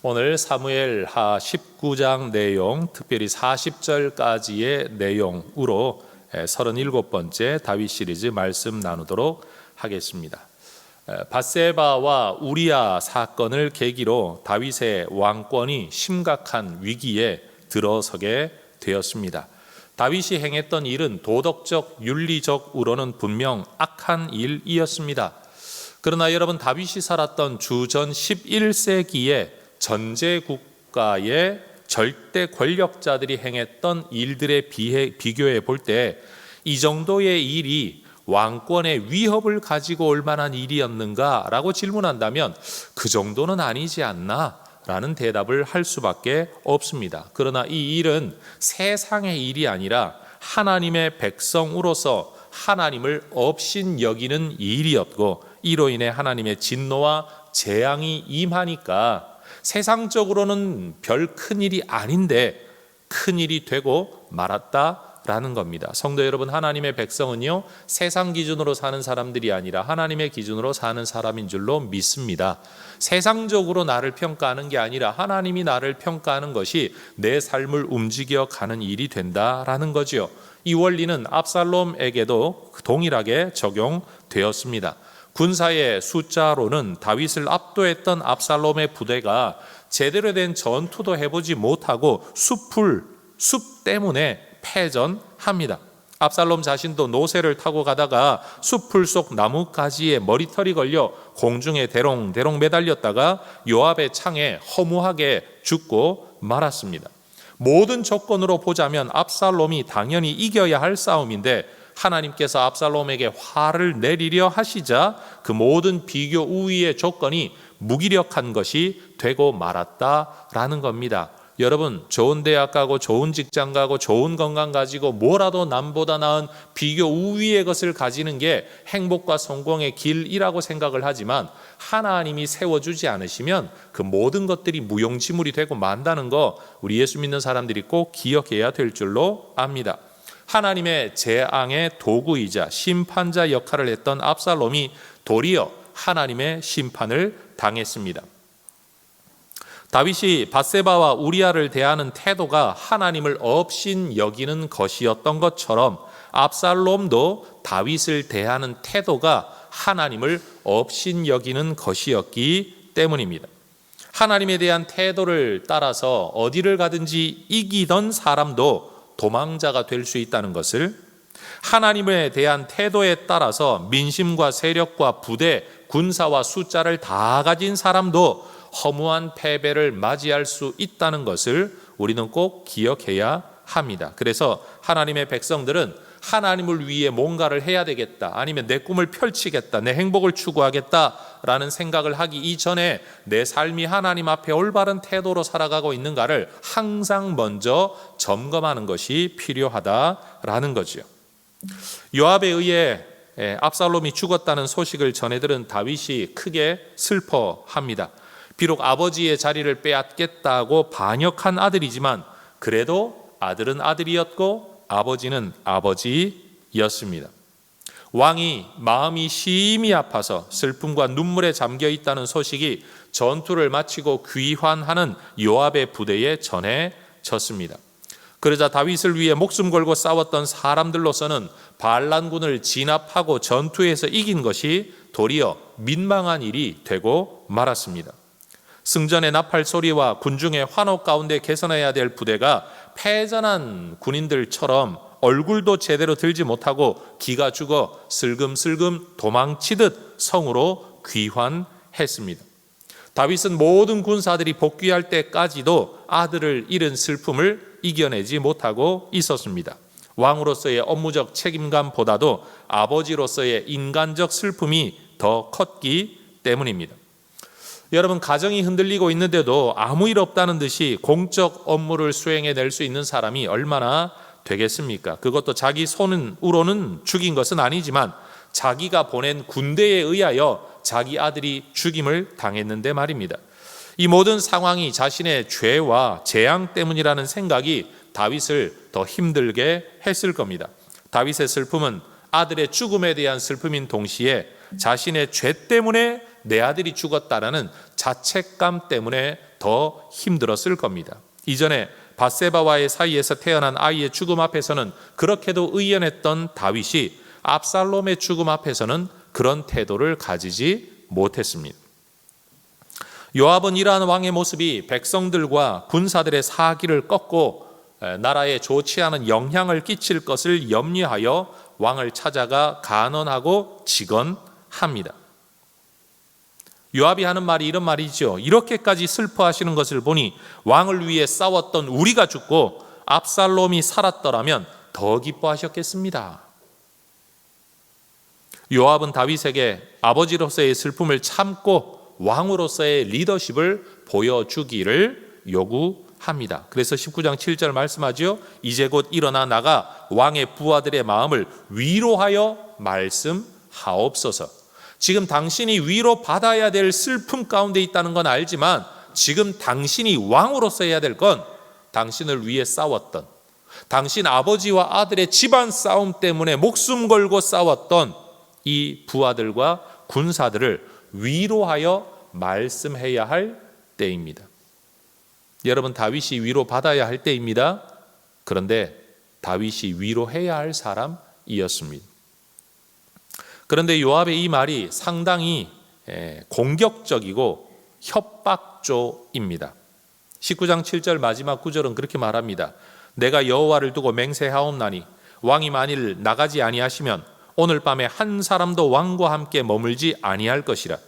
오늘 사무엘 하 19장 내용, 특별히 40절까지의 내용으로 37번째 다윗 시리즈 말씀 나누도록 하겠습니다. 밧세바와 우리아 사건을 계기로 다윗의 왕권이 심각한 위기에 들어서게 되었습니다. 다윗이 행했던 일은 도덕적, 윤리적으로는 분명 악한 일이었습니다. 그러나 여러분, 다윗이 살았던 주전 11세기에 전제국가의 절대 권력자들이 행했던 일들에 비교해 볼 때 이 정도의 일이 왕권의 위협을 가지고 올 만한 일이었는가라고 질문한다면 그 정도는 아니지 않나? 라는 대답을 할 수밖에 없습니다. 그러나 이 일은 세상의 일이 아니라 하나님의 백성으로서 하나님을 업신 여기는 일이었고, 이로 인해 하나님의 진노와 재앙이 임하니까 세상적으로는 별 큰일이 아닌데 큰일이 되고 말았다라는 겁니다. 성도 여러분, 하나님의 백성은요, 세상 기준으로 사는 사람들이 아니라 하나님의 기준으로 사는 사람인 줄로 믿습니다. 세상적으로 나를 평가하는 게 아니라 하나님이 나를 평가하는 것이 내 삶을 움직여가는 일이 된다라는 거죠. 이 원리는 압살롬에게도 동일하게 적용되었습니다. 군사의 숫자로는 다윗을 압도했던 압살롬의 부대가 제대로 된 전투도 해보지 못하고 숲 때문에 패전합니다. 압살롬 자신도 노새를 타고 가다가 숲풀 속 나뭇가지에 머리털이 걸려 공중에 대롱대롱 매달렸다가 요압의 창에 허무하게 죽고 말았습니다. 모든 조건으로 보자면 압살롬이 당연히 이겨야 할 싸움인데 하나님께서 압살롬에게 화를 내리려 하시자 그 모든 비교 우위의 조건이 무기력한 것이 되고 말았다라는 겁니다. 여러분, 좋은 대학 가고 좋은 직장 가고 좋은 건강 가지고 뭐라도 남보다 나은 비교 우위의 것을 가지는 게 행복과 성공의 길이라고 생각을 하지만 하나님이 세워주지 않으시면 그 모든 것들이 무용지물이 되고 만다는 거 우리 예수 믿는 사람들이 꼭 기억해야 될 줄로 압니다. 하나님의 재앙의 도구이자 심판자 역할을 했던 압살롬이 도리어 하나님의 심판을 당했습니다. 다윗이 밧세바와 우리아를 대하는 태도가 하나님을 업신 여기는 것이었던 것처럼 압살롬도 다윗을 대하는 태도가 하나님을 업신 여기는 것이었기 때문입니다. 하나님에 대한 태도를 따라서 어디를 가든지 이기던 사람도 도망자가 될 수 있다는 것을, 하나님에 대한 태도에 따라서 민심과 세력과 부대, 군사와 숫자를 다 가진 사람도 허무한 패배를 맞이할 수 있다는 것을 우리는 꼭 기억해야 합니다. 그래서 하나님의 백성들은 하나님을 위해 뭔가를 해야 되겠다, 아니면 내 꿈을 펼치겠다, 내 행복을 추구하겠다라는 생각을 하기 이전에 내 삶이 하나님 앞에 올바른 태도로 살아가고 있는가를 항상 먼저 점검하는 것이 필요하다라는 거죠. 요압에 의해 압살롬이 죽었다는 소식을 전해들은 다윗이 크게 슬퍼합니다. 비록 아버지의 자리를 빼앗겠다고 반역한 아들이지만 그래도 아들은 아들이었고 아버지는 아버지였습니다. 왕이 마음이 심히 아파서 슬픔과 눈물에 잠겨 있다는 소식이 전투를 마치고 귀환하는 요압의 부대에 전해졌습니다. 그러자 다윗을 위해 목숨 걸고 싸웠던 사람들로서는 반란군을 진압하고 전투에서 이긴 것이 도리어 민망한 일이 되고 말았습니다. 승전의 나팔 소리와 군중의 환호 가운데 개선해야 될 부대가 패전한 군인들처럼 얼굴도 제대로 들지 못하고 기가 죽어 슬금슬금 도망치듯 성으로 귀환했습니다. 다윗은 모든 군사들이 복귀할 때까지도 아들을 잃은 슬픔을 이겨내지 못하고 있었습니다. 왕으로서의 업무적 책임감보다도 아버지로서의 인간적 슬픔이 더 컸기 때문입니다. 여러분, 가정이 흔들리고 있는데도 아무 일 없다는 듯이 공적 업무를 수행해낼 수 있는 사람이 얼마나 되겠습니까? 그것도 자기 손으로는 죽인 것은 아니지만 자기가 보낸 군대에 의하여 자기 아들이 죽임을 당했는데 말입니다. 이 모든 상황이 자신의 죄와 재앙 때문이라는 생각이 다윗을 더 힘들게 했을 겁니다. 다윗의 슬픔은 아들의 죽음에 대한 슬픔인 동시에 자신의 죄 때문에 내 아들이 죽었다라는 자책감 때문에 더 힘들었을 겁니다. 이전에 밧세바와의 사이에서 태어난 아이의 죽음 앞에서는 그렇게도 의연했던 다윗이 압살롬의 죽음 앞에서는 그런 태도를 가지지 못했습니다. 요압은 이러한 왕의 모습이 백성들과 군사들의 사기를 꺾고 나라에 좋지 않은 영향을 끼칠 것을 염려하여 왕을 찾아가 간언하고 직언합니다. 요압이 하는 말이 이런 말이죠. 이렇게까지 슬퍼하시는 것을 보니 왕을 위해 싸웠던 우리가 죽고 압살롬이 살았더라면 더 기뻐하셨겠습니다. 요압은 다윗에게 아버지로서의 슬픔을 참고 왕으로서의 리더십을 보여주기를 요구합니다. 그래서 19장 7절 말씀하죠. 이제 곧 일어나 나가 왕의 부하들의 마음을 위로하여 말씀하옵소서. 지금 당신이 위로받아야 될 슬픔 가운데 있다는 건 알지만 지금 당신이 왕으로서 해야 될 건 당신을 위해 싸웠던, 당신 아버지와 아들의 집안 싸움 때문에 목숨 걸고 싸웠던 이 부하들과 군사들을 위로하여 말씀해야 할 때입니다. 여러분, 다윗이 위로받아야 할 때입니다. 그런데 다윗이 위로해야 할 사람이었습니다. 그런데 요압의 이 말이 상당히 공격적이고 협박조입니다. 19장 7절 마지막 구절은 그렇게 말합니다. 내가 여호와를 두고 맹세하옵나니 왕이 만일 나가지 아니하시면 오늘 밤에 한 사람도 왕과 함께 머물지 아니할 것이라.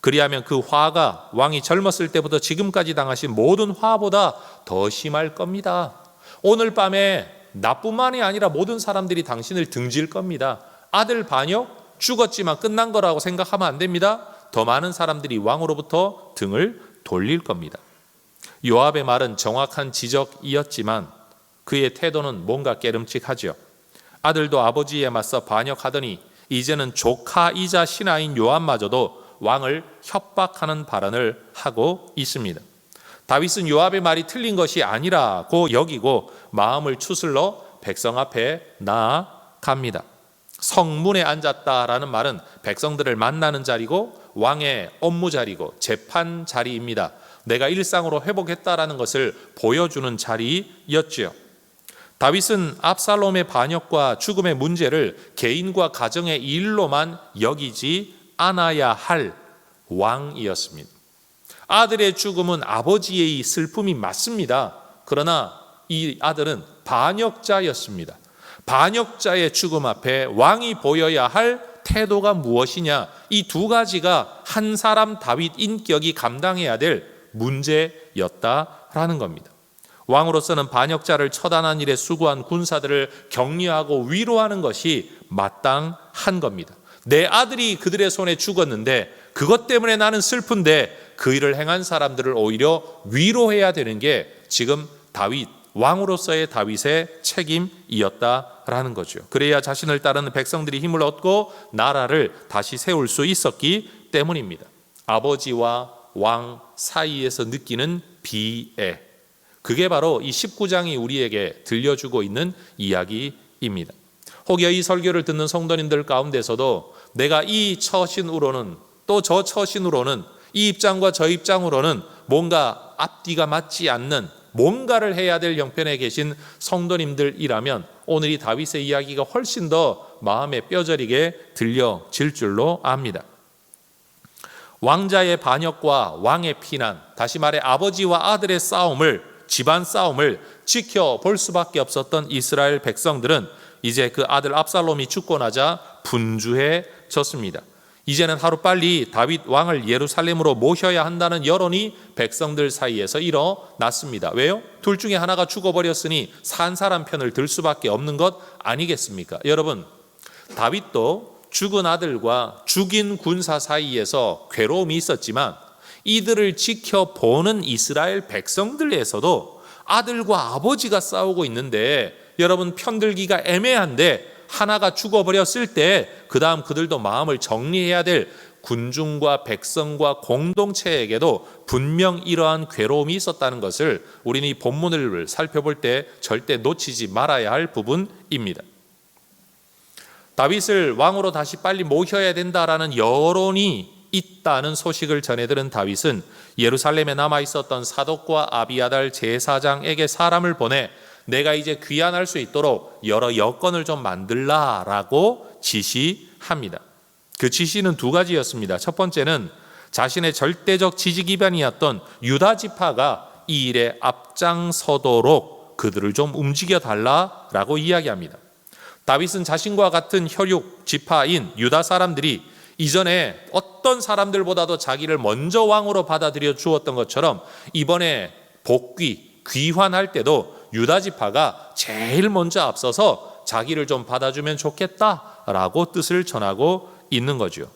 그리하면 그 화가 왕이 젊었을 때부터 지금까지 당하신 모든 화보다 더 심할 겁니다. 오늘 밤에 나뿐만이 아니라 모든 사람들이 당신을 등질 겁니다. 아들 반역 죽었지만 끝난 거라고 생각하면 안 됩니다. 더 많은 사람들이 왕으로부터 등을 돌릴 겁니다. 요압의 말은 정확한 지적이었지만 그의 태도는 뭔가 깨름칙하죠. 아들도 아버지에 맞서 반역하더니 이제는 조카이자 신하인 요압마저도 왕을 협박하는 발언을 하고 있습니다. 다윗은 요압의 말이 틀린 것이 아니라고 여기고 마음을 추슬러 백성 앞에 나아갑니다. 성문에 앉았다라는 말은 백성들을 만나는 자리고 왕의 업무 자리고 재판 자리입니다. 내가 일상으로 회복했다라는 것을 보여주는 자리였죠. 다윗은 압살롬의 반역과 죽음의 문제를 개인과 가정의 일로만 여기지 않아야 할 왕이었습니다. 아들의 죽음은 아버지의 슬픔이 맞습니다. 그러나 이 아들은 반역자였습니다. 반역자의 죽음 앞에 왕이 보여야 할 태도가 무엇이냐, 이 두 가지가 한 사람 다윗 인격이 감당해야 될 문제였다라는 겁니다. 왕으로서는 반역자를 처단한 일에 수고한 군사들을 격려하고 위로하는 것이 마땅한 겁니다. 내 아들이 그들의 손에 죽었는데 그것 때문에 나는 슬픈데 그 일을 행한 사람들을 오히려 위로해야 되는 게 지금 다윗, 왕으로서의 다윗의 책임이었다라는 거죠. 그래야 자신을 따르는 백성들이 힘을 얻고 나라를 다시 세울 수 있었기 때문입니다. 아버지와 왕 사이에서 느끼는 비애, 그게 바로 이 19장이 우리에게 들려주고 있는 이야기입니다. 혹여 이 설교를 듣는 성도님들 가운데서도 내가 이 처신으로는 또 저 처신으로는 이 입장과 저 입장으로는 뭔가 앞뒤가 맞지 않는 뭔가를 해야 될 형편에 계신 성도님들이라면 오늘 이 다윗의 이야기가 훨씬 더 마음에 뼈저리게 들려질 줄로 압니다. 왕자의 반역과 왕의 피난, 다시 말해 아버지와 아들의 싸움을, 집안 싸움을 지켜볼 수밖에 없었던 이스라엘 백성들은 이제 그 아들 압살롬이 죽고 나자 분주해졌습니다. 이제는 하루빨리 다윗 왕을 예루살렘으로 모셔야 한다는 여론이 백성들 사이에서 일어났습니다. 왜요? 둘 중에 하나가 죽어버렸으니 산 사람 편을 들 수밖에 없는 것 아니겠습니까? 여러분, 다윗도 죽은 아들과 죽인 군사 사이에서 괴로움이 있었지만 이들을 지켜보는 이스라엘 백성들에서도 아들과 아버지가 싸우고 있는데 여러분, 편들기가 애매한데 하나가 죽어버렸을 때 그 다음 그들도 마음을 정리해야 될 군중과 백성과 공동체에게도 분명 이러한 괴로움이 있었다는 것을 우리는 이 본문을 살펴볼 때 절대 놓치지 말아야 할 부분입니다. 다윗을 왕으로 다시 빨리 모셔야 된다라는 여론이 있다는 소식을 전해 들은 다윗은 예루살렘에 남아 있었던 사독과 아비아달 제사장에게 사람을 보내 내가 이제 귀환할 수 있도록 여러 여건을 좀 만들라라고 지시합니다. 그 지시는 두 가지였습니다. 첫 번째는 자신의 절대적 지지 기반이었던 유다 지파가 이 일에 앞장서도록 그들을 좀 움직여 달라라고 이야기합니다. 다윗은 자신과 같은 혈육 지파인 유다 사람들이 이전에 어떤 사람들보다도 자기를 먼저 왕으로 받아들여 주었던 것처럼 이번에 귀환할 때도 유다 지파가 제일 먼저 앞서서 자기를 좀 받아주면 좋겠다라고 뜻을 전하고 있는 거죠.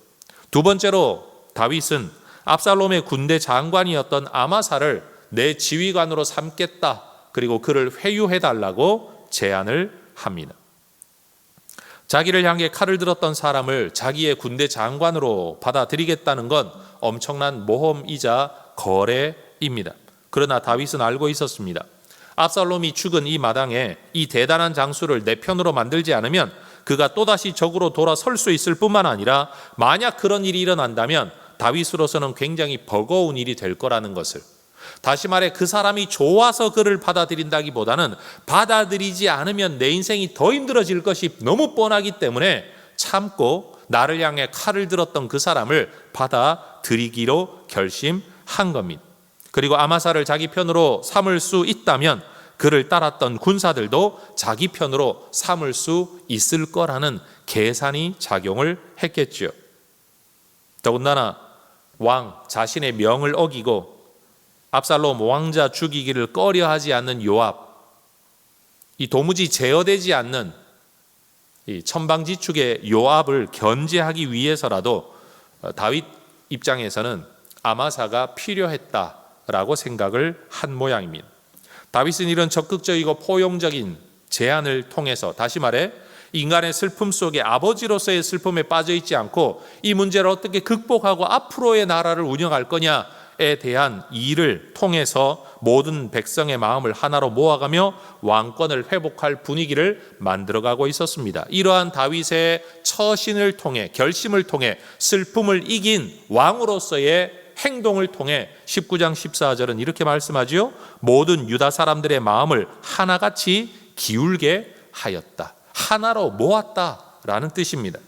두 번째로 다윗은 압살롬의 군대 장관이었던 아마사를 내 지휘관으로 삼겠다, 그리고 그를 회유해달라고 제안을 합니다. 자기를 향해 칼을 들었던 사람을 자기의 군대 장관으로 받아들이겠다는 건 엄청난 모험이자 거래입니다. 그러나 다윗은 알고 있었습니다. 압살롬이 죽은 이 마당에 이 대단한 장수를 내 편으로 만들지 않으면 그가 또다시 적으로 돌아설 수 있을 뿐만 아니라 만약 그런 일이 일어난다면 다윗으로서는 굉장히 버거운 일이 될 거라는 것을, 다시 말해 그 사람이 좋아서 그를 받아들인다기보다는 받아들이지 않으면 내 인생이 더 힘들어질 것이 너무 뻔하기 때문에 참고 나를 향해 칼을 들었던 그 사람을 받아들이기로 결심한 겁니다. 그리고 아마사를 자기 편으로 삼을 수 있다면 그를 따랐던 군사들도 자기 편으로 삼을 수 있을 거라는 계산이 작용을 했겠죠. 더군다나 왕 자신의 명을 어기고 압살롬 왕자 죽이기를 꺼려하지 않는 요압, 이 도무지 제어되지 않는 이 천방지축의 요압을 견제하기 위해서라도 다윗 입장에서는 아마사가 필요했다라고 생각을 한 모양입니다. 다윗은 이런 적극적이고 포용적인 제안을 통해서, 다시 말해 인간의 슬픔 속에 아버지로서의 슬픔에 빠져 있지 않고 이 문제를 어떻게 극복하고 앞으로의 나라를 운영할 거냐에 대한 일을 통해서 모든 백성의 마음을 하나로 모아가며 왕권을 회복할 분위기를 만들어가고 있었습니다. 이러한 다윗의 처신을 통해, 결심을 통해, 슬픔을 이긴 왕으로서의 행동을 통해 19장 14절은 이렇게 말씀하지요. 모든 유다 사람들의 마음을 하나같이 기울게 하였다. 하나로 모았다라는 뜻입니다.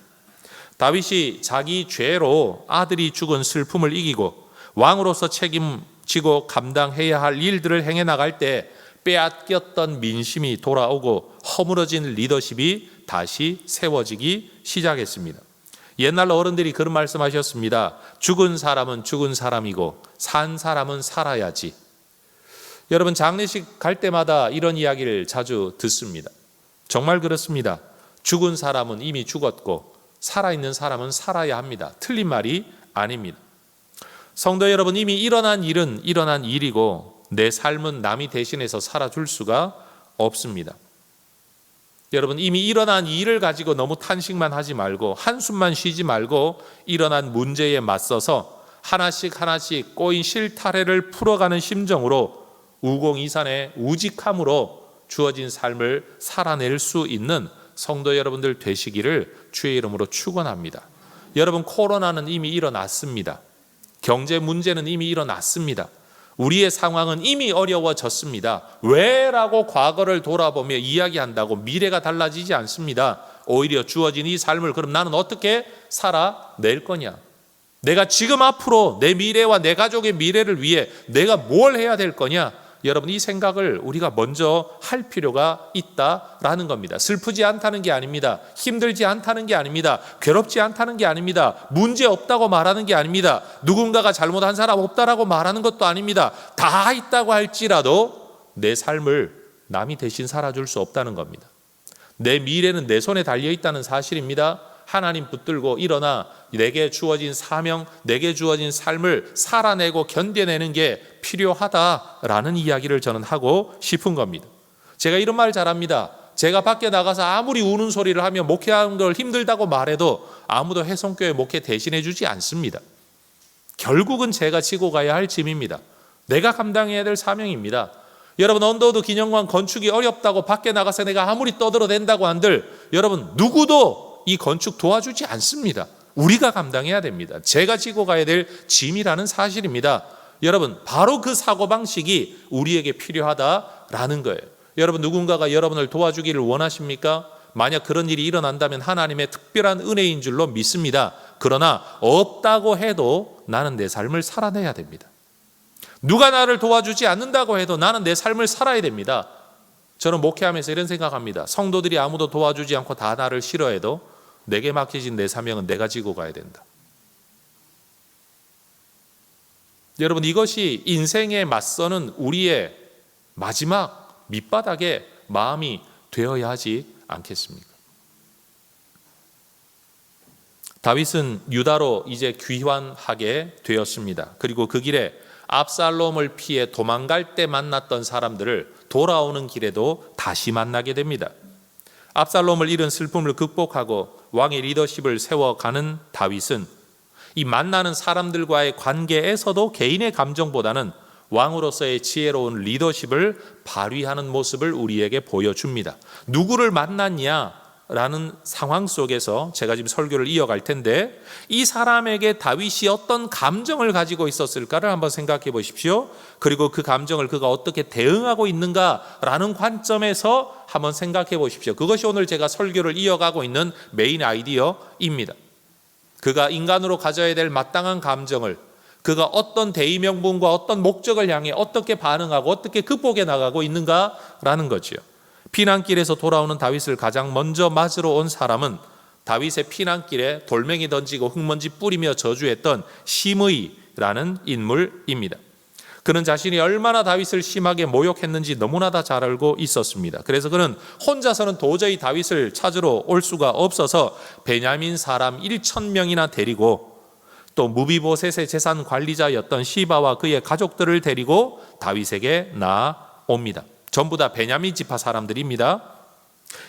다윗이 자기 죄로 아들이 죽은 슬픔을 이기고 왕으로서 책임지고 감당해야 할 일들을 행해 나갈 때 빼앗겼던 민심이 돌아오고 허물어진 리더십이 다시 세워지기 시작했습니다. 옛날 어른들이 그런 말씀하셨습니다. 죽은 사람은 죽은 사람이고 산 사람은 살아야지. 여러분, 장례식 갈 때마다 이런 이야기를 자주 듣습니다. 정말 그렇습니다. 죽은 사람은 이미 죽었고 살아있는 사람은 살아야 합니다. 틀린 말이 아닙니다. 성도 여러분, 이미 일어난 일은 일어난 일이고 내 삶은 남이 대신해서 살아줄 수가 없습니다. 여러분, 이미 일어난 일을 가지고 너무 탄식만 하지 말고 한숨만 쉬지 말고 일어난 문제에 맞서서 하나씩 하나씩 꼬인 실타래를 풀어가는 심정으로 우공이산의 우직함으로 주어진 삶을 살아낼 수 있는 성도 여러분들 되시기를 주의 이름으로 축원합니다. 여러분, 코로나는 이미 일어났습니다. 경제 문제는 이미 일어났습니다. 우리의 상황은 이미 어려워졌습니다. 왜라고 과거를 돌아보며 이야기한다고 미래가 달라지지 않습니다. 오히려 주어진 이 삶을 그럼 나는 어떻게 살아낼 거냐? 내가 지금 앞으로 내 미래와 내 가족의 미래를 위해 내가 뭘 해야 될 거냐? 여러분, 이 생각을 우리가 먼저 할 필요가 있다라는 겁니다. 슬프지 않다는 게 아닙니다. 힘들지 않다는 게 아닙니다. 괴롭지 않다는 게 아닙니다. 문제 없다고 말하는 게 아닙니다. 누군가가 잘못한 사람 없다라고 말하는 것도 아닙니다. 다 있다고 할지라도 내 삶을 남이 대신 살아줄 수 없다는 겁니다. 내 미래는 내 손에 달려있다는 사실입니다. 하나님 붙들고 일어나 내게 주어진 사명, 내게 주어진 삶을 살아내고 견뎌내는 게 필요하다라는 이야기를 저는 하고 싶은 겁니다. 제가 이런 말 잘합니다. 제가 밖에 나가서 아무리 우는 소리를 하며 목회하는 걸 힘들다고 말해도 아무도 해성교회 목회 대신해 주지 않습니다. 결국은 제가 지고 가야 할 짐입니다. 내가 감당해야 될 사명입니다. 여러분, 언더우드 기념관 건축이 어렵다고 밖에 나가서 내가 아무리 떠들어댄다고 한들 여러분, 누구도 이 건축 도와주지 않습니다. 우리가 감당해야 됩니다. 제가 지고 가야 될 짐이라는 사실입니다. 여러분, 바로 그 사고방식이 우리에게 필요하다라는 거예요. 여러분, 누군가가 여러분을 도와주기를 원하십니까? 만약 그런 일이 일어난다면 하나님의 특별한 은혜인 줄로 믿습니다. 그러나 없다고 해도 나는 내 삶을 살아내야 됩니다. 누가 나를 도와주지 않는다고 해도 나는 내 삶을 살아야 됩니다. 저는 목회하면서 이런 생각합니다. 성도들이 아무도 도와주지 않고 다 나를 싫어해도 내게 맡겨진 내 사명은 내가 지고 가야 된다. 여러분, 이것이 인생에 맞서는 우리의 마지막 밑바닥의 마음이 되어야 하지 않겠습니까? 다윗은 유다로 이제 귀환하게 되었습니다. 그리고 그 길에 압살롬을 피해 도망갈 때 만났던 사람들을 돌아오는 길에도 다시 만나게 됩니다. 압살롬을 잃은 슬픔을 극복하고 왕의 리더십을 세워가는 다윗은 이 만나는 사람들과의 관계에서도 개인의 감정보다는 왕으로서의 지혜로운 리더십을 발휘하는 모습을 우리에게 보여줍니다. 누구를 만났냐라는 상황 속에서 제가 지금 설교를 이어갈 텐데, 이 사람에게 다윗이 어떤 감정을 가지고 있었을까를 한번 생각해 보십시오. 그리고 그 감정을 그가 어떻게 대응하고 있는가라는 관점에서 한번 생각해 보십시오. 그것이 오늘 제가 설교를 이어가고 있는 메인 아이디어입니다. 그가 인간으로 가져야 될 마땅한 감정을, 그가 어떤 대의명분과 어떤 목적을 향해 어떻게 반응하고 어떻게 극복해 나가고 있는가라는 거지요. 피난길에서 돌아오는 다윗을 가장 먼저 맞으러 온 사람은 다윗의 피난길에 돌멩이 던지고 흙먼지 뿌리며 저주했던 시므이라는 인물입니다. 그는 자신이 얼마나 다윗을 심하게 모욕했는지 너무나 다 잘 알고 있었습니다. 그래서 그는 혼자서는 도저히 다윗을 찾으러 올 수가 없어서 베냐민 사람 1,000명이나 데리고 또 무비보셋의 재산 관리자였던 시바와 그의 가족들을 데리고 다윗에게 나옵니다. 전부 다 베냐민 지파 사람들입니다.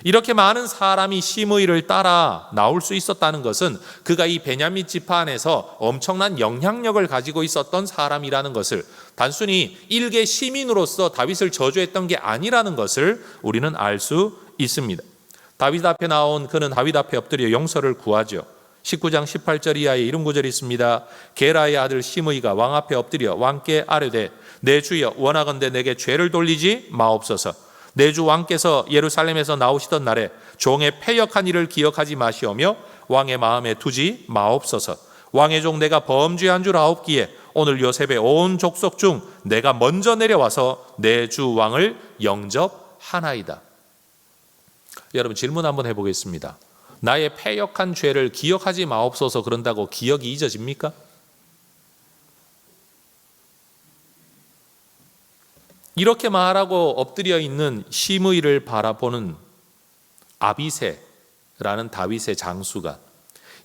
이렇게 많은 사람이 시므이를 따라 나올 수 있었다는 것은 그가 이 베냐민 지파 안에서 엄청난 영향력을 가지고 있었던 사람이라는 것을, 단순히 일개 시민으로서 다윗을 저주했던 게 아니라는 것을 우리는 알 수 있습니다. 다윗 앞에 나온 그는 다윗 앞에 엎드려 용서를 구하죠. 19장 18절 이하에 이런 구절이 있습니다. 게라의 아들 시므이가 왕 앞에 엎드려 왕께 아뢰되 내 주여 원하건대 내게 죄를 돌리지 마옵소서. 내 주 왕께서 예루살렘에서 나오시던 날에 종의 패역한 일을 기억하지 마시오며 왕의 마음에 두지 마옵소서. 왕의 종 내가 범죄한 줄 아옵기에 오늘 요셉의 온 족속 중 내가 먼저 내려와서 내 주 왕을 영접하나이다. 여러분, 질문 한번 해보겠습니다. 나의 패역한 죄를 기억하지 마옵소서 그런다고 기억이 잊어집니까? 이렇게 말하고 엎드려 있는 시므이를 바라보는 아비새라는 다윗의 장수가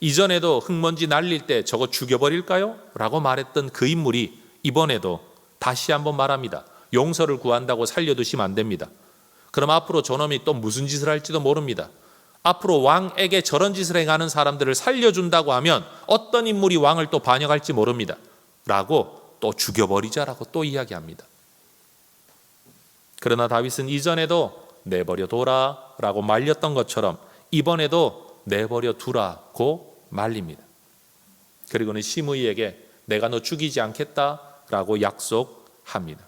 이전에도 흙먼지 날릴 때 저거 죽여버릴까요? 라고 말했던 그 인물이 이번에도 다시 한번 말합니다. 용서를 구한다고 살려두시면 안 됩니다. 그럼 앞으로 저놈이 또 무슨 짓을 할지도 모릅니다. 앞으로 왕에게 저런 짓을 행하는 사람들을 살려준다고 하면 어떤 인물이 왕을 또 반역할지 모릅니다. 라고 또 죽여버리자라고 또 이야기합니다. 그러나 다윗은 이전에도 내버려 둬라 라고 말렸던 것처럼 이번에도 내버려 두라고 말립니다. 그리고는 시므이에게 내가 너 죽이지 않겠다 라고 약속합니다.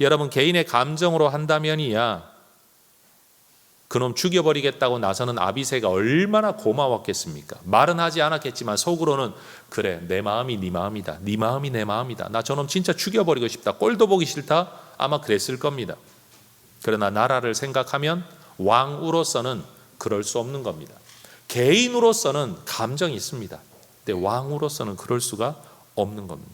여러분, 개인의 감정으로 한다면이야 그놈 죽여버리겠다고 나서는 아비새가 얼마나 고마웠겠습니까? 말은 하지 않았겠지만 속으로는 그래, 내 마음이 네 마음이다, 네 마음이 내 마음이다, 나 저놈 진짜 죽여버리고 싶다, 꼴도 보기 싫다, 아마 그랬을 겁니다. 그러나 나라를 생각하면 왕으로서는 그럴 수 없는 겁니다. 개인으로서는 감정이 있습니다. 근데 왕으로서는 그럴 수가 없는 겁니다.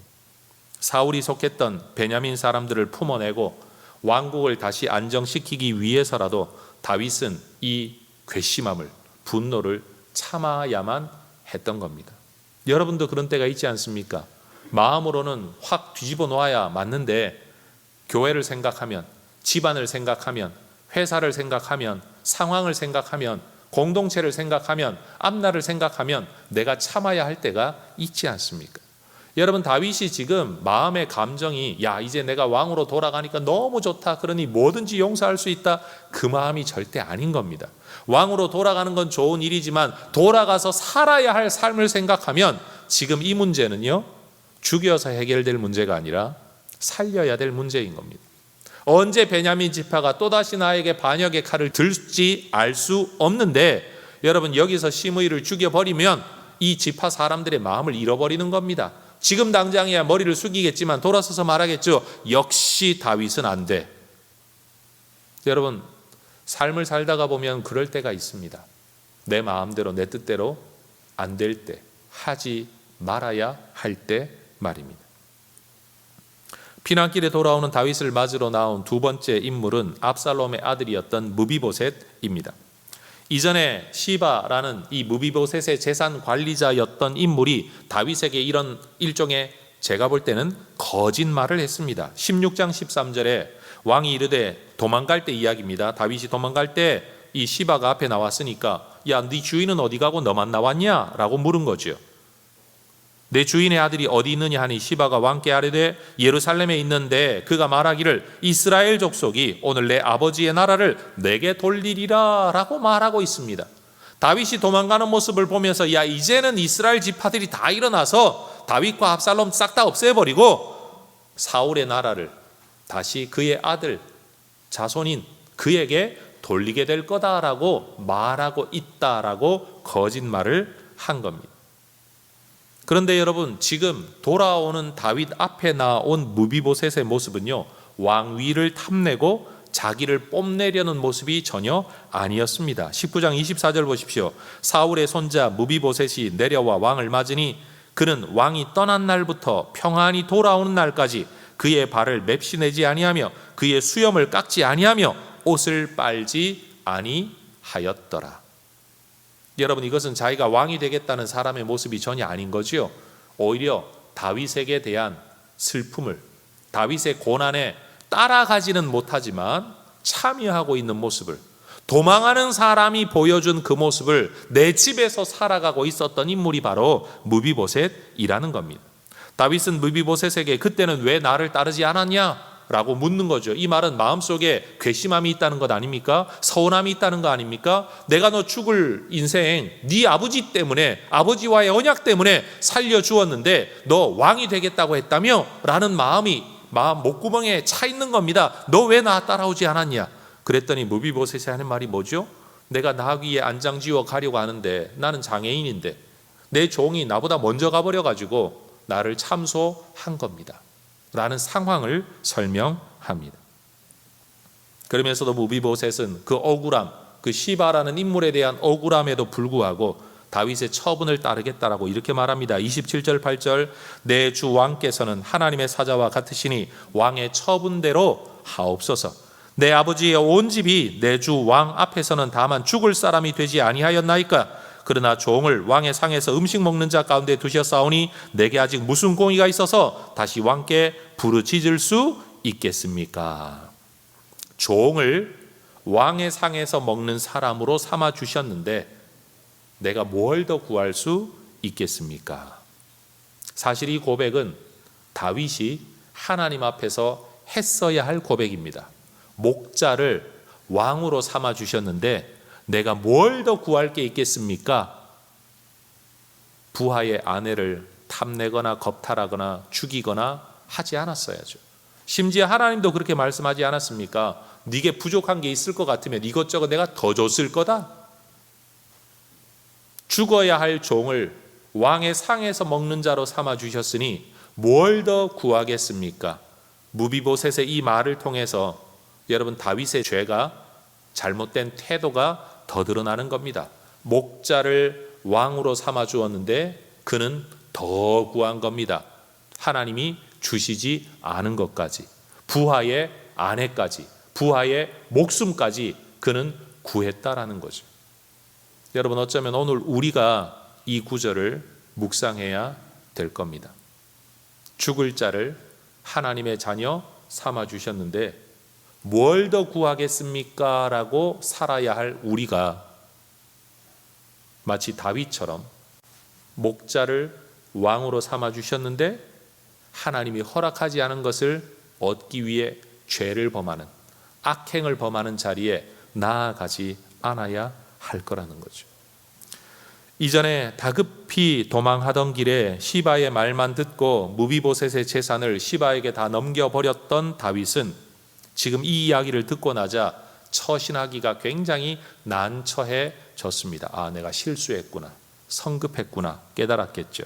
사울이 속했던 베냐민 사람들을 품어내고 왕국을 다시 안정시키기 위해서라도 다윗은 이 괘씸함을, 분노를 참아야만 했던 겁니다. 여러분도 그런 때가 있지 않습니까? 마음으로는 확 뒤집어 놓아야 맞는데 교회를 생각하면, 집안을 생각하면, 회사를 생각하면, 상황을 생각하면, 공동체를 생각하면, 앞날을 생각하면 내가 참아야 할 때가 있지 않습니까? 여러분, 다윗이 지금 마음의 감정이 야, 이제 내가 왕으로 돌아가니까 너무 좋다, 그러니 뭐든지 용서할 수 있다, 그 마음이 절대 아닌 겁니다. 왕으로 돌아가는 건 좋은 일이지만 돌아가서 살아야 할 삶을 생각하면 지금 이 문제는요, 죽여서 해결될 문제가 아니라 살려야 될 문제인 겁니다. 언제 베냐민 지파가 또다시 나에게 반역의 칼을 들지 알 수 없는데, 여러분, 여기서 시므이를 죽여버리면 이 지파 사람들의 마음을 잃어버리는 겁니다. 지금 당장이야 머리를 숙이겠지만 돌아서서 말하겠죠. 역시 다윗은 안 돼. 여러분, 삶을 살다가 보면 그럴 때가 있습니다. 내 마음대로 내 뜻대로 안 될 때, 하지 말아야 할 때 말입니다. 피난길에 돌아오는 다윗을 맞으러 나온 두 번째 인물은 압살롬의 아들이었던 무비보셋입니다. 이전에 시바라는 이 무비보셋의 재산 관리자였던 인물이 다윗에게 이런 일종의, 제가 볼 때는 거짓말을 했습니다. 16장 13절에 왕이 이르되, 도망갈 때 이야기입니다. 다윗이 도망갈 때 이 시바가 앞에 나왔으니까 야, 네 주인은 어디 가고 너만 나왔냐? 라고 물은 거죠. 내 주인의 아들이 어디 있느냐 하니 시바가 왕께 아뢰되 예루살렘에 있는데 그가 말하기를 이스라엘 족속이 오늘 내 아버지의 나라를 내게 돌리리라 라고 말하고 있습니다. 다윗이 도망가는 모습을 보면서 야, 이제는 이스라엘 지파들이 다 일어나서 다윗과 압살롬 싹 다 없애버리고 사울의 나라를 다시 그의 아들 자손인 그에게 돌리게 될 거다라고 말하고 있다라고 거짓말을 한 겁니다. 그런데 여러분, 지금 돌아오는 다윗 앞에 나온 무비보셋의 모습은요, 왕위를 탐내고 자기를 뽐내려는 모습이 전혀 아니었습니다. 19장 24절 보십시오. 사울의 손자 무비보셋이 내려와 왕을 맞으니 그는 왕이 떠난 날부터 평안히 돌아오는 날까지 그의 발을 맵시내지 아니하며 그의 수염을 깎지 아니하며 옷을 빨지 아니하였더라. 여러분, 이것은 자기가 왕이 되겠다는 사람의 모습이 전혀 아닌 거지요. 오히려 다윗에게 대한 슬픔을, 다윗의 고난에 따라가지는 못하지만 참여하고 있는 모습을, 도망하는 사람이 보여준 그 모습을 내 집에서 살아가고 있었던 인물이 바로 무비보셋이라는 겁니다. 다윗은 무비보셋에게 그때는 왜 나를 따르지 않았냐? 라고 묻는 거죠. 이 말은 마음속에 괘씸함이 있다는 것 아닙니까? 서운함이 있다는 거 아닙니까? 내가 너 죽을 인생 네 아버지 때문에, 아버지와의 언약 때문에 살려주었는데 너 왕이 되겠다고 했다며? 라는 마음이 마음 목구멍에 차 있는 겁니다. 너 왜 나 따라오지 않았냐? 그랬더니 무비보셋이 하는 말이 뭐죠? 내가 나귀에 안장 지워 가려고 하는데 나는 장애인인데 내 종이 나보다 먼저 가버려가지고 나를 참소한 겁니다 라는 상황을 설명합니다. 그러면서도 무비보셋은 그 억울함, 그 시바라는 인물에 대한 억울함에도 불구하고 다윗의 처분을 따르겠다라고 이렇게 말합니다. 27절 8절 내 주 왕께서는 하나님의 사자와 같으시니 왕의 처분대로 하옵소서. 내 아버지의 온 집이 내 주 왕 앞에서는 다만 죽을 사람이 되지 아니하였나이까? 그러나 종을 왕의 상에서 음식 먹는 자 가운데 두셨사오니 내게 아직 무슨 공의가 있어서 다시 왕께 부르짖을 수 있겠습니까? 종을 왕의 상에서 먹는 사람으로 삼아 주셨는데 내가 뭘 더 구할 수 있겠습니까? 사실 이 고백은 다윗이 하나님 앞에서 했어야 할 고백입니다. 목자를 왕으로 삼아 주셨는데 내가 뭘 더 구할 게 있겠습니까? 부하의 아내를 탐내거나 겁탈하거나 죽이거나 하지 않았어야죠. 심지어 하나님도 그렇게 말씀하지 않았습니까? 네게 부족한 게 있을 것 같으면 이것저것 내가 더 줬을 거다. 죽어야 할 종을 왕의 상에서 먹는 자로 삼아 주셨으니 뭘 더 구하겠습니까? 무비보셋의 이 말을 통해서 여러분, 다윗의 죄가, 잘못된 태도가 더 드러나는 겁니다. 목자를 왕으로 삼아 주었는데 그는 더 구한 겁니다. 하나님이 주시지 않은 것까지, 부하의 아내까지, 부하의 목숨까지 그는 구했다라는 거죠. 여러분, 어쩌면 오늘 우리가 이 구절을 묵상해야 될 겁니다. 죽을 자를 하나님의 자녀 삼아 주셨는데 뭘 더 구하겠습니까? 라고 살아야 할 우리가 마치 다윗처럼 목자를 왕으로 삼아 주셨는데 하나님이 허락하지 않은 것을 얻기 위해 죄를 범하는, 악행을 범하는 자리에 나아가지 않아야 할 거라는 거죠. 이전에 다급히 도망하던 길에 시바의 말만 듣고 무비보셋의 재산을 시바에게 다 넘겨버렸던 다윗은 지금 이 이야기를 듣고 나자 처신하기가 굉장히 난처해졌습니다. 아, 내가 실수했구나, 성급했구나 깨달았겠죠.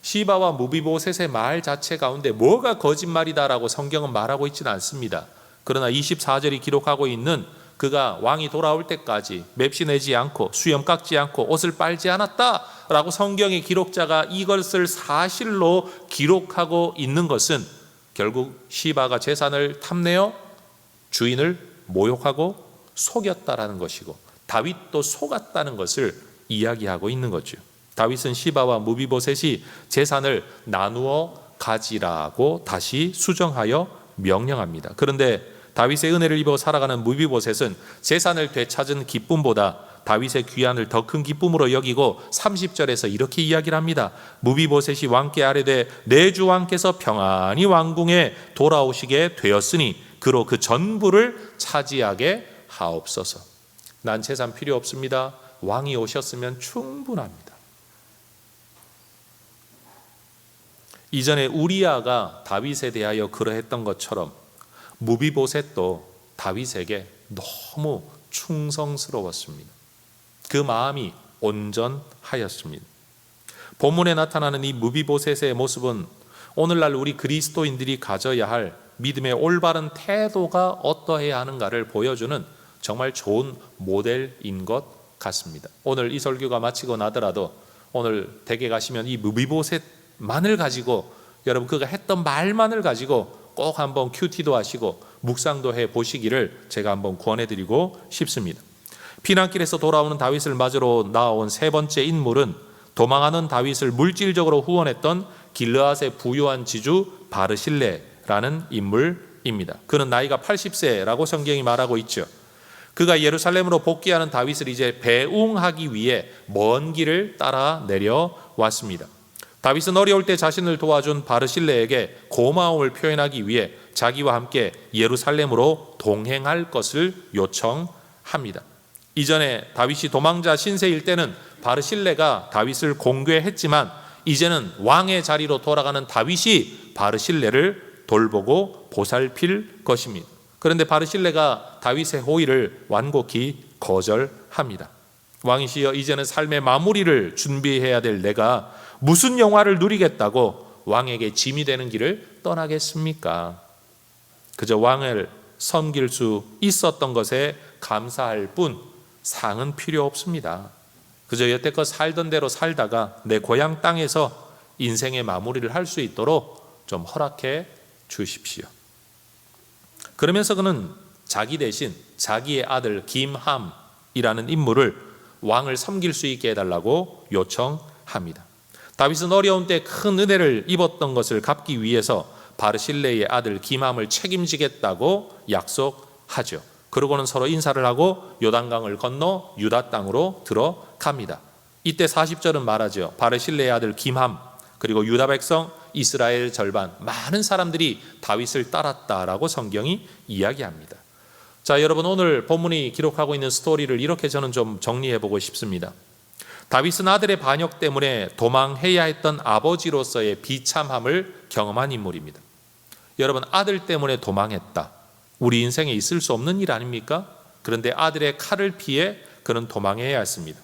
시바와 무비보셋의 말 자체 가운데 뭐가 거짓말이다라고 성경은 말하고 있지는 않습니다. 그러나 24절이 기록하고 있는 그가 왕이 돌아올 때까지 맵시내지 않고 수염 깎지 않고 옷을 빨지 않았다라고 성경의 기록자가 이것을 사실로 기록하고 있는 것은 결국 시바가 재산을 탐내어 주인을 모욕하고 속였다라는 것이고 다윗도 속았다는 것을 이야기하고 있는 거죠. 다윗은 시바와 무비보셋이 재산을 나누어 가지라고 다시 수정하여 명령합니다. 그런데 다윗의 은혜를 입어 살아가는 무비보셋은 재산을 되찾은 기쁨보다 다윗의 귀환을 더 큰 기쁨으로 여기고 30절에서 이렇게 이야기를 합니다. 무비보셋이 왕께 아뢰되 내 주 왕께서 평안히 왕궁에 돌아오시게 되었으니 그로 그 전부를 차지하게 하옵소서. 난 재산 필요 없습니다. 왕이 오셨으면 충분합니다. 이전에 우리아가 다윗에 대하여 그러했던 것처럼 무비보셋도 다윗에게 너무 충성스러웠습니다. 그 마음이 온전하였습니다. 본문에 나타나는 이 무비보셋의 모습은 오늘날 우리 그리스도인들이 가져야 할 믿음의 올바른 태도가 어떠해야 하는가를 보여주는 정말 좋은 모델인 것 같습니다. 오늘 이 설교가 마치고 나더라도 오늘 댁에 가시면 이 무비보셋만을 가지고 여러분 그가 했던 말만을 가지고 꼭 한번 큐티도 하시고 묵상도 해 보시기를 제가 한번 권해드리고 싶습니다. 피난길에서 돌아오는 다윗을 맞으러 나온 세 번째 인물은 도망하는 다윗을 물질적으로 후원했던 길르앗의 부유한 지주 바르실레라는 인물입니다. 그는 나이가 80세라고 성경이 말하고 있죠. 그가 예루살렘으로 복귀하는 다윗을 이제 배웅하기 위해 먼 길을 따라 내려왔습니다. 다윗은 어려울 때 자신을 도와준 바르실레에게 고마움을 표현하기 위해 자기와 함께 예루살렘으로 동행할 것을 요청합니다. 이전에 다윗이 도망자 신세일 때는 바르실레가 다윗을 공개했지만 이제는 왕의 자리로 돌아가는 다윗이 바르실레를 돌보고 보살필 것입니다. 그런데 바르실레가 다윗의 호의를 완곡히 거절합니다. 왕이시여, 이제는 삶의 마무리를 준비해야 될 내가 무슨 영화를 누리겠다고 왕에게 짐이 되는 길을 떠나겠습니까? 그저 왕을 섬길 수 있었던 것에 감사할 뿐 상은 필요 없습니다. 그저 여태껏 살던 대로 살다가 내 고향 땅에서 인생의 마무리를 할 수 있도록 좀 허락해 주십시오. 그러면서 그는 자기 대신 자기의 아들 김함이라는 인물을 왕을 섬길 수 있게 해달라고 요청합니다. 다윗은 어려운 때 큰 은혜를 입었던 것을 갚기 위해서 바르실레의 아들 김함을 책임지겠다고 약속하죠. 그러고는 서로 인사를 하고 요단강을 건너 유다 땅으로 들어갑니다. 이때 40절은 말하죠. 바르실레의 아들 김함 그리고 유다 백성 이스라엘 절반 많은 사람들이 다윗을 따랐다라고 성경이 이야기합니다. 자, 여러분 오늘 본문이 기록하고 있는 스토리를 이렇게 저는 좀 정리해 보고 싶습니다. 다윗은 아들의 반역 때문에 도망해야 했던 아버지로서의 비참함을 경험한 인물입니다. 여러분 아들 때문에 도망했다. 우리 인생에 있을 수 없는 일 아닙니까? 그런데 아들의 칼을 피해 그는 도망해야 했습니다.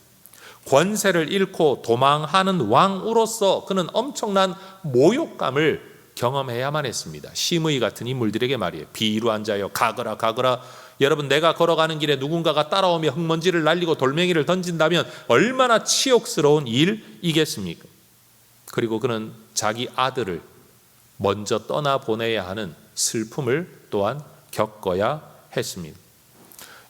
권세를 잃고 도망하는 왕으로서 그는 엄청난 모욕감을 경험해야만 했습니다. 심의 같은 인물들에게 말이에요. 비루한 자여 가거라 가거라. 여러분 내가 걸어가는 길에 누군가가 따라오며 흙먼지를 날리고 돌멩이를 던진다면 얼마나 치욕스러운 일이겠습니까? 그리고 그는 자기 아들을 먼저 떠나보내야 하는 슬픔을 또한 겪어야 했습니다.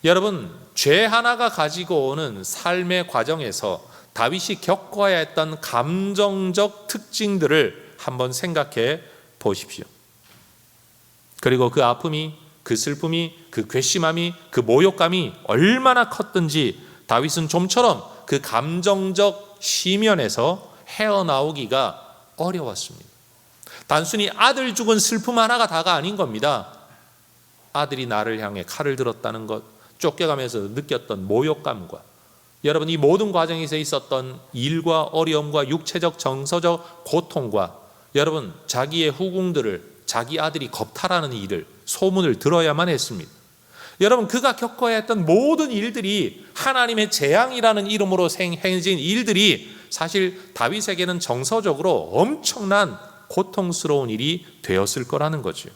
여러분 죄 하나가 가지고 오는 삶의 과정에서 다윗이 겪어야 했던 감정적 특징들을 한번 생각해 보십시오. 그리고 그 아픔이 그 슬픔이 그 괘씸함이 그 모욕감이 얼마나 컸든지 다윗은 좀처럼 그 감정적 시면에서 헤어나오기가 어려웠습니다. 단순히 아들 죽은 슬픔 하나가 다가 아닌 겁니다. 아들이 나를 향해 칼을 들었다는 것, 쫓겨가면서 느꼈던 모욕감과 여러분 이 모든 과정에서 있었던 일과 어려움과 육체적 정서적 고통과 여러분 자기의 후궁들을 자기 아들이 겁탈하는 일을 소문을 들어야만 했습니다. 여러분 그가 겪어야 했던 모든 일들이 하나님의 재앙이라는 이름으로 행해진 일들이 사실 다윗에게는 정서적으로 엄청난 고통스러운 일이 되었을 거라는 거죠.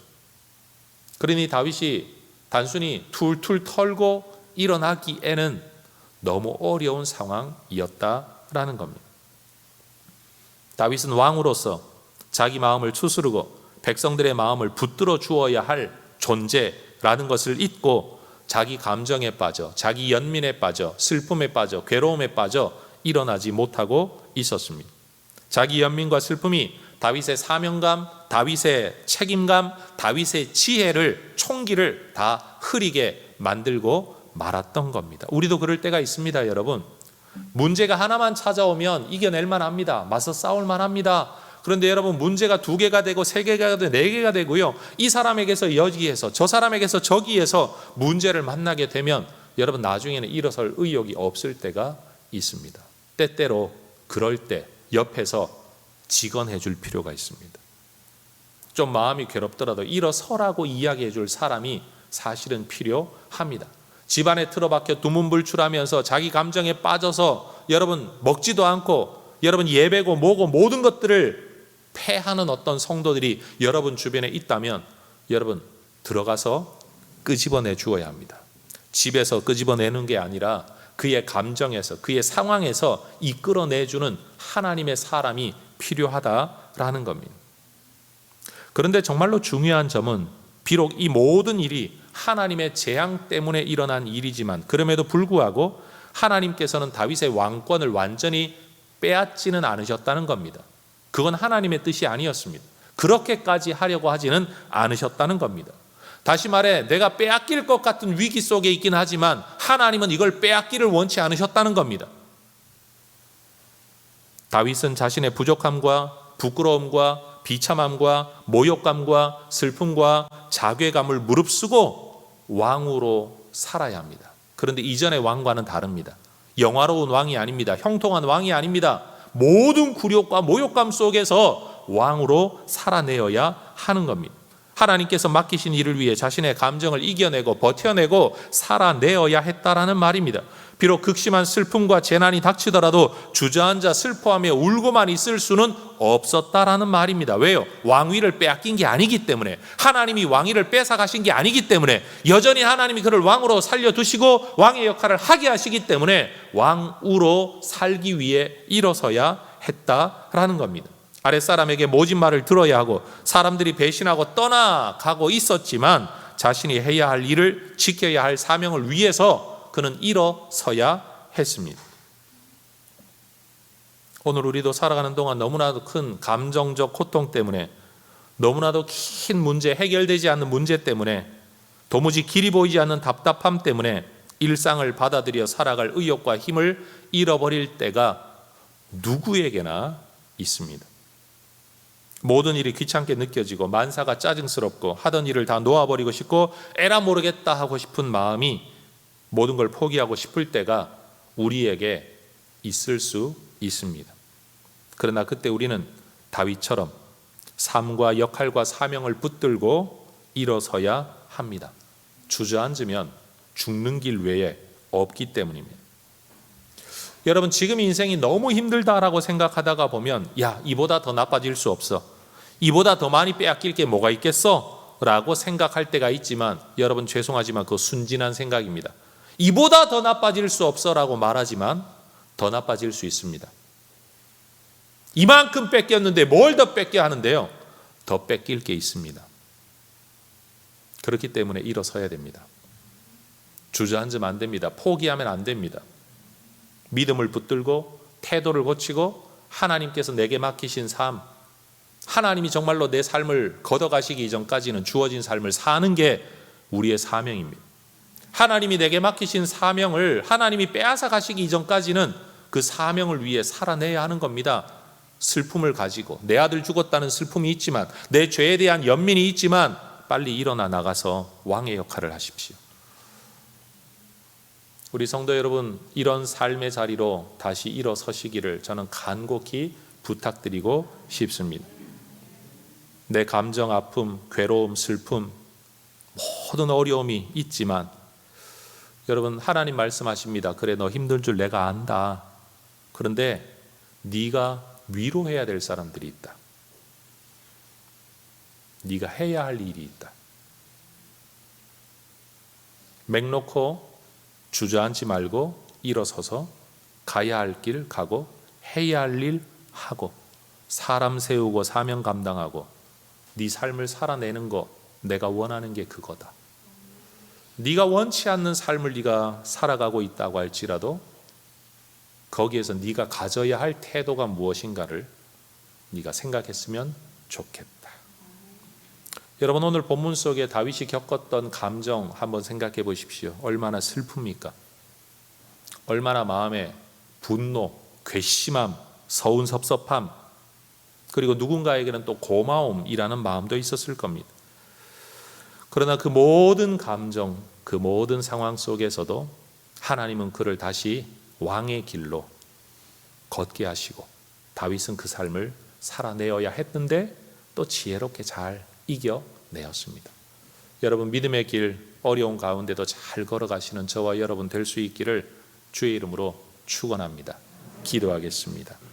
그러니 다윗이 단순히 툴툴 털고 일어나기에는 너무 어려운 상황이었다라는 겁니다. 다윗은 왕으로서 자기 마음을 추스르고 백성들의 마음을 붙들어 주어야 할 존재라는 것을 잊고 자기 감정에 빠져, 자기 연민에 빠져, 슬픔에 빠져, 괴로움에 빠져 일어나지 못하고 있었습니다. 자기 연민과 슬픔이 다윗의 사명감, 다윗의 책임감, 다윗의 지혜를, 총기를 다 흐리게 만들고 말았던 겁니다. 우리도 그럴 때가 있습니다, 여러분. 문제가 하나만 찾아오면 이겨낼 만합니다. 맞서 싸울 만합니다. 그런데 여러분 문제가 2개가 되고 3개가 되고 4개가 되고요. 이 사람에게서 여기에서 저 사람에게서 저기에서 문제를 만나게 되면 여러분 나중에는 일어설 의욕이 없을 때가 있습니다. 때때로 그럴 때 옆에서 직언해 줄 필요가 있습니다. 좀 마음이 괴롭더라도 일어서라고 이야기해 줄 사람이 사실은 필요합니다. 집안에 틀어박혀 두문불출하면서 자기 감정에 빠져서 여러분 먹지도 않고 여러분 예배고 뭐고 모든 것들을 패하는 어떤 성도들이 여러분 주변에 있다면 여러분 들어가서 끄집어내 주어야 합니다. 집에서 끄집어내는 게 아니라 그의 감정에서 그의 상황에서 이끌어내주는 하나님의 사람이 필요하다라는 겁니다. 그런데 정말로 중요한 점은 비록 이 모든 일이 하나님의 재앙 때문에 일어난 일이지만 그럼에도 불구하고 하나님께서는 다윗의 왕권을 완전히 빼앗지는 않으셨다는 겁니다. 그건 하나님의 뜻이 아니었습니다. 그렇게까지 하려고 하지는 않으셨다는 겁니다. 다시 말해 내가 빼앗길 것 같은 위기 속에 있긴 하지만 하나님은 이걸 빼앗기를 원치 않으셨다는 겁니다. 다윗은 자신의 부족함과 부끄러움과 비참함과 모욕감과 슬픔과 자괴감을 무릅쓰고 왕으로 살아야 합니다. 그런데 이전의 왕과는 다릅니다. 영화로운 왕이 아닙니다. 형통한 왕이 아닙니다. 모든 굴욕과 모욕감 속에서 왕으로 살아내어야 하는 겁니다. 하나님께서 맡기신 일을 위해 자신의 감정을 이겨내고 버텨내고 살아내어야 했다라는 말입니다. 비록 극심한 슬픔과 재난이 닥치더라도 주저앉아 슬퍼하며 울고만 있을 수는 없었다라는 말입니다. 왜요? 왕위를 빼앗긴 게 아니기 때문에, 하나님이 왕위를 뺏어가신 게 아니기 때문에, 여전히 하나님이 그를 왕으로 살려두시고 왕의 역할을 하게 하시기 때문에 왕으로 살기 위해 일어서야 했다라는 겁니다. 아랫사람에게 모진 말을 들어야 하고 사람들이 배신하고 떠나가고 있었지만 자신이 해야 할 일을 지켜야 할 사명을 위해서 그는 일어서야 했습니다. 오늘 우리도 살아가는 동안 너무나도 큰 감정적 고통 때문에, 너무나도 긴 문제, 해결되지 않는 문제 때문에, 도무지 길이 보이지 않는 답답함 때문에 일상을 받아들여 살아갈 의욕과 힘을 잃어버릴 때가 누구에게나 있습니다. 모든 일이 귀찮게 느껴지고 만사가 짜증스럽고 하던 일을 다 놓아버리고 싶고 에라 모르겠다 하고 싶은 마음이 모든 걸 포기하고 싶을 때가 우리에게 있을 수 있습니다. 그러나 그때 우리는 다윗처럼 삶과 역할과 사명을 붙들고 일어서야 합니다. 주저앉으면 죽는 길 외에 없기 때문입니다. 여러분 지금 인생이 너무 힘들다라고 생각하다가 보면 야 이보다 더 나빠질 수 없어, 이보다 더 많이 빼앗길 게 뭐가 있겠어? 라고 생각할 때가 있지만 여러분 죄송하지만 그거 순진한 생각입니다. 이보다 더 나빠질 수 없어 라고 말하지만 더 나빠질 수 있습니다. 이만큼 뺏겼는데 뭘 더 뺏겨 하는데요? 더 뺏길 게 있습니다. 그렇기 때문에 일어서야 됩니다. 주저앉으면 안 됩니다. 포기하면 안 됩니다. 믿음을 붙들고 태도를 고치고 하나님께서 내게 맡기신 삶, 하나님이 정말로 내 삶을 걷어가시기 이전까지는 주어진 삶을 사는 게 우리의 사명입니다. 하나님이 내게 맡기신 사명을 하나님이 빼앗아 가시기 이전까지는 그 사명을 위해 살아내야 하는 겁니다. 슬픔을 가지고 내 아들 죽었다는 슬픔이 있지만, 내 죄에 대한 연민이 있지만 빨리 일어나 나가서 왕의 역할을 하십시오. 우리 성도 여러분, 이런 삶의 자리로 다시 일어서시기를 저는 간곡히 부탁드리고 싶습니다. 내 감정, 아픔, 괴로움, 슬픔, 모든 어려움이 있지만 여러분, 하나님 말씀하십니다. 그래, 너 힘든 줄 내가 안다. 그런데 네가 위로해야 될 사람들이 있다. 네가 해야 할 일이 있다. 맥 놓고 주저앉지 말고 일어서서 가야 할 길 가고 해야 할 일 하고 사람 세우고 사명 감당하고 네 삶을 살아내는 거, 내가 원하는 게 그거다. 네가 원치 않는 삶을 네가 살아가고 있다고 할지라도 거기에서 네가 가져야 할 태도가 무엇인가를 네가 생각했으면 좋겠다. 여러분, 오늘 본문 속에 다윗이 겪었던 감정 한번 생각해 보십시오. 얼마나 슬픕니까? 얼마나 마음에 분노, 괘씸함, 서운 섭섭함, 그리고 누군가에게는 또 고마움이라는 마음도 있었을 겁니다. 그러나 그 모든 감정, 그 모든 상황 속에서도 하나님은 그를 다시 왕의 길로 걷게 하시고 다윗은 그 삶을 살아내어야 했는데 또 지혜롭게 잘 이겨내었습니다. 여러분, 믿음의 길 어려운 가운데도 잘 걸어가시는 저와 여러분 될 수 있기를 주의 이름으로 축원합니다. 기도하겠습니다.